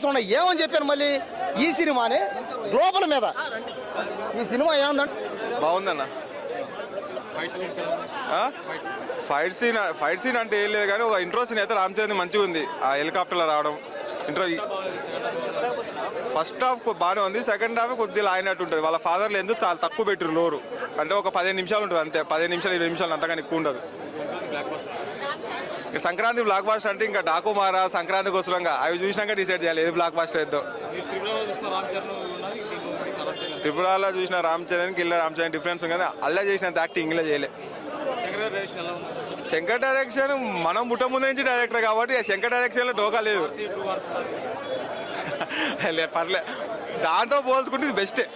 అవకాశం ఉన్నాయి. ఏమని చెప్పాను మళ్ళీ ఈ సినిమాని గ్లోబల్ మీద ఈ సినిమా ఏముందంటే బాగుందన్న. ఫైట్ సీన్ అంటే ఏం లేదు కానీ ఒక ఇంట్రో సీన్ అయితే రామ్ చరణ్ మంచిగా ఉంది. ఆ హెలికాప్టర్లో రావడం ఇంట్రో. ఫస్ట్ హాఫ్ బాగానే ఉంది, సెకండ్ హాఫ్ కొద్దిగా లాగినట్టు ఉంటుంది. వాళ్ళ ఫాదర్లు ఎందుకు చాలా తక్కువ పెట్టారు లోరు, అంటే ఒక 15 నిమిషాలు ఉంటుంది అంతే. 15 నిమిషాలు 20 నిమిషాలు అంతగాని ఎక్కువ ఉండదు. సంక్రాంతి బ్లాక్ బాస్టర్ అంటే ఇంకా డాకుమారా సంక్రాంతికి వస్తున్నాగా అవి చూసినాక డిసైడ్ చేయాలి ఏది బ్లాక్ బాస్టర్ వేద్దాం. త్రిపురలో చూసిన రామ్ చరణ్కి ఇలా రామ్ చరణ్ డిఫరెన్స్ ఉంది, అల్లా చేసినంత యాక్టింగ్ ఇలా చేయలే. శంకర్ డైరెక్షన్ మనం పుట్ట ముందు నుంచి డైరెక్టర్ కాబట్టి శంకర్ డైరెక్షన్లో డోకా లేదు. పర్లే, దాంతో పోల్చుకుంటే ఇది బెస్టే.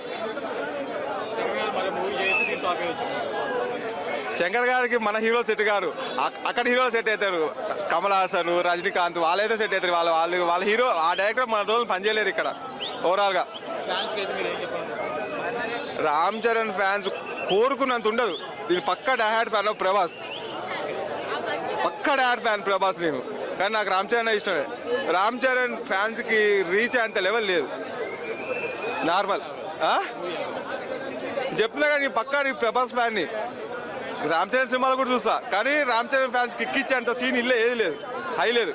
శంకర్ గారికి మన హీరో సెట్ గారు, అక్కడ హీరోలు సెట్ అవుతారు. కమల్ హాసన్, రజనీకాంత్ వాళ్ళైతే సెట్ అవుతారు. వాళ్ళ హీరో ఆ డైరెక్టర్ మన రోజులు పనిచేయలేరు ఇక్కడ ఓవరాల్గా. రామ్ చరణ్ ఫ్యాన్స్ కోరుకున్నంత ఉండదు. దీని పక్కా డైహార్డ్ ఫ్యాన్ ప్రభాస్, పక్కా డైహార్డ్ ఫ్యాన్ ప్రభాస్ నేను. కానీ నాకు రామ్ చరణ్ ఇష్టమే. రామ్ చరణ్ ఫ్యాన్స్కి రీచ్ అయ్యేంత లెవెల్ లేదు, నార్మల్. చెప్తున్నా కానీ పక్కా నీ ప్రభాస్ ఫ్యాన్ని. రామ్ చరణ్ సినిమాలు కూడా చూస్తా, కానీ రామ్ చరణ్ ఫ్యాన్స్ కిక్ ఇచ్చేంత సీన్ ఇల్లే ఏది లేదు, హై లేదు.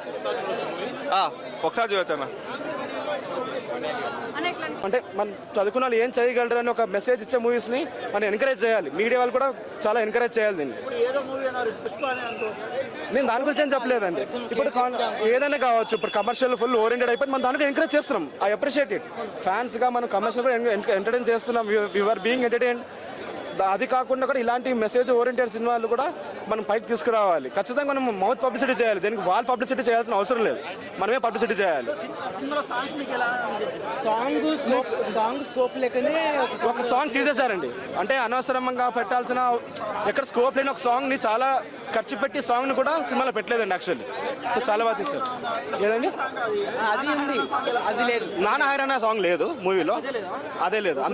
ఒకసారి చూడొచ్చు అన్న. అంటే మనం చదువుకున్న వాళ్ళు ఏం చేయగలరు అని ఒక మెసేజ్ ఇచ్చే మూవీస్ని మనం ఎంకరేజ్ చేయాలి. మీడియా వాళ్ళు కూడా చాలా ఎంకరేజ్ చేయాలి దీన్ని. నేను దాని గురించి ఏం చెప్పలేదండి. ఇప్పుడు ఏదైనా కావచ్చు, ఇప్పుడు కమర్షియల్ ఫుల్ ఓరియంటెడ్ అయిపోయి మనం దానికి ఎంకరేజ్ చేస్తున్నాం. I appreciate it. ఫ్యాన్స్గా మనం కమర్షియల్ కూడా ఎంటర్టైన్ చేస్తున్నాం. You are being entertain. అది కాకుండా కూడా ఇలాంటి మెసేజ్ ఓరియంటెడ్ సినిమాలు కూడా మనం పైకి తీసుకురావాలి. ఖచ్చితంగా మనం మౌత్ పబ్లిసిటీ చేయాలి. దీనికి వాళ్ళు పబ్లిసిటీ చేయాల్సిన అవసరం లేదు, మనమే పబ్లిసిటీ చేయాలి. ఒక సాంగ్ తీసేశారండి, అంటే అనవసరంగా పెట్టాల్సిన ఎక్కడ స్కోప్ లేని ఒక సాంగ్ని చాలా ఖర్చు పెట్టి సాంగ్ని కూడా సినిమాలో పెట్టలేదండి యాక్చువల్లీ. సో చాలా బాగా తీశారు. ఏదండి అది ఉంది, అది లేదు. నాన్న హైరానా సాంగ్ లేదు మూవీలో, అదే లేదు. అంత